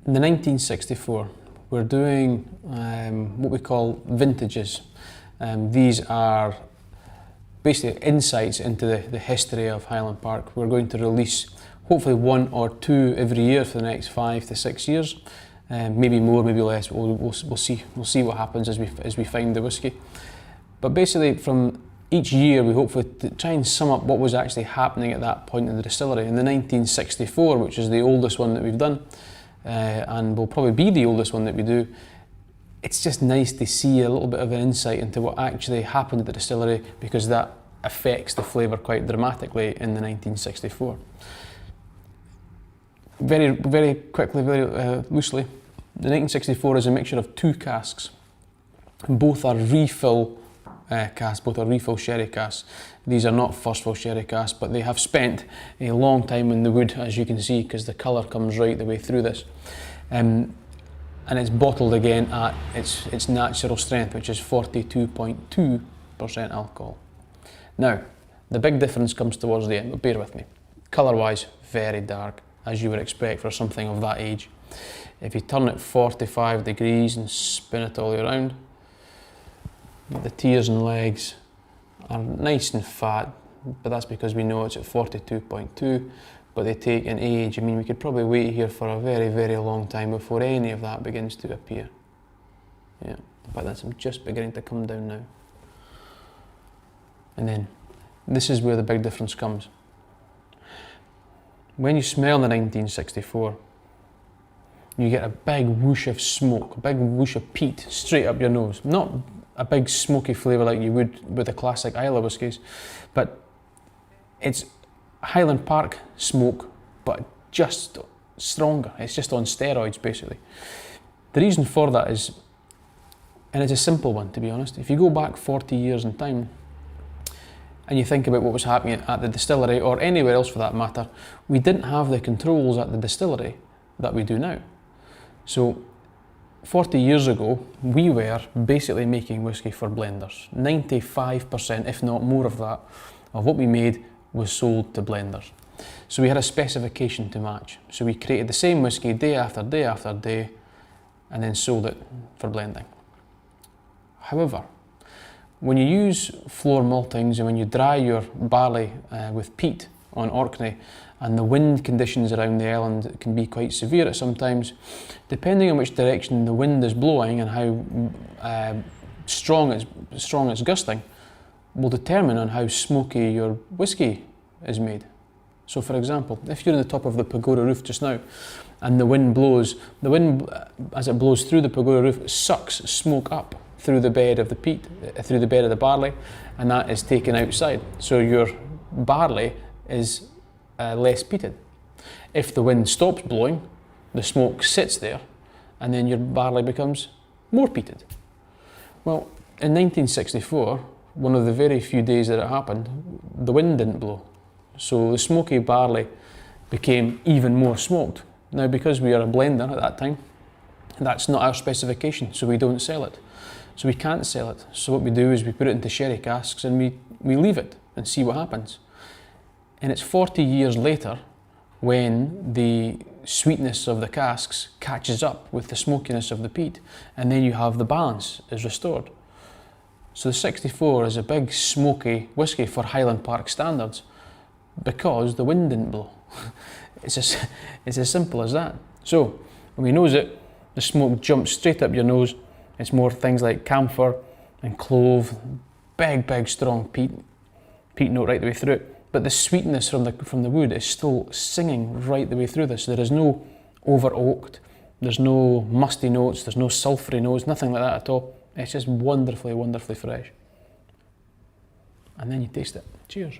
In the 1964, we're doing what we call vintages. These are basically insights into the history of Highland Park. We're going to release hopefully 1 or 2 every year for the next 5 to 6 years. Maybe more, maybe less. We'll see. We'll see what happens as we find the whisky. But basically, from each year, we hopefully try and sum up what was actually happening at that point in the distillery. In the 1964, which is the oldest one that we've done, and will probably be the oldest one that we do, it's just nice to see a little bit of an insight into what actually happened at the distillery, because that affects the flavour quite dramatically in the 1964. Very quickly, very loosely, the 1964 is a mixture of 2 casks. Both are refill casks, both are refill sherry casks. These are not first fill sherry casks, but they have spent a long time in the wood, as you can see, because the colour comes right the way through this. And it's bottled again at its natural strength, which is 42.2% alcohol. Now, the big difference comes towards the end, but bear with me. Colour-wise, very dark, as you would expect for something of that age. If you turn it 45 degrees and spin it all the way around, the tears and legs are nice and fat, but that's because we know it's at 42.2, but they take an age. I mean, we could probably wait here for a very long time before any of that begins to appear. Yeah, but that's just beginning to come down now. And then, this is where the big difference comes. When you smell the 1964, you get a big whoosh of smoke, a big whoosh of peat straight up your nose. Not a big smoky flavour like you would with the classic Islay whiskies, but it's Highland Park smoke, but just stronger. It's just on steroids, basically. The reason for that is, and it's a simple one, to be honest. If you go back 40 years in time, and you think about what was happening at the distillery, or anywhere else for that matter, we didn't have the controls at the distillery that we do now. So 40 years ago, we were basically making whisky for blenders. 95%, if not more of that, of what we made was sold to blenders. So we had a specification to match. So we created the same whisky day after day after day, and then sold it for blending. However, when you use floor maltings and when you dry your barley with peat on Orkney, and the wind conditions around the island can be quite severe at sometimes, depending on which direction the wind is blowing and how strong it's gusting, will determine on how smoky your whisky is made. So for example, if you're on the top of the pagoda roof just now, and the wind blows, the wind as it blows through the pagoda roof sucks smoke up through the bed of the peat, through the bed of the barley, and that is taken outside. So your barley is less peated. If the wind stops blowing, the smoke sits there, and then your barley becomes more peated. Well, in 1964, one of the very few days that it happened, the wind didn't blow. So the smoky barley became even more smoked. Now, because we are a blender at that time, that's not our specification, so we don't sell it. So we can't sell it. So what we do is we put it into sherry casks and we leave it and see what happens. And it's 40 years later when the sweetness of the casks catches up with the smokiness of the peat, and then you have the balance is restored. So the 64 is a big smoky whisky for Highland Park standards because the wind didn't blow. It's as simple as that. So when we nose it, the smoke jumps straight up your nose. It's more things like camphor and clove, big strong peat note right the way through it. But the sweetness from the wood is still singing right the way through this. There is no over oaked, there's no musty notes, there's no sulphury notes, nothing like that at all. It's just wonderfully fresh. And then you taste it. Cheers.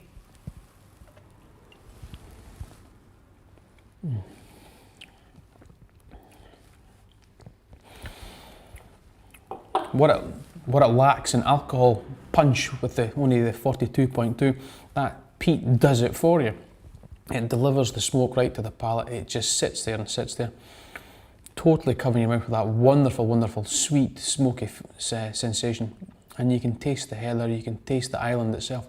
What it lacks in alcohol punch with only the 42.2, that peat does it for you. It delivers the smoke right to the palate. It just sits there and sits there, totally covering your mouth with that wonderful, sweet, smoky sensation. And you can taste the heather, you can taste the island itself.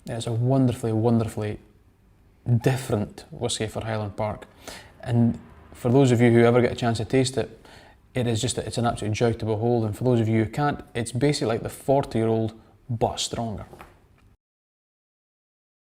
It's a wonderfully different whisky for Highland Park. And for those of you who ever get a chance to taste it, it's an absolute joy to behold, and for those of you who can't, it's basically like the 40-year-old but stronger.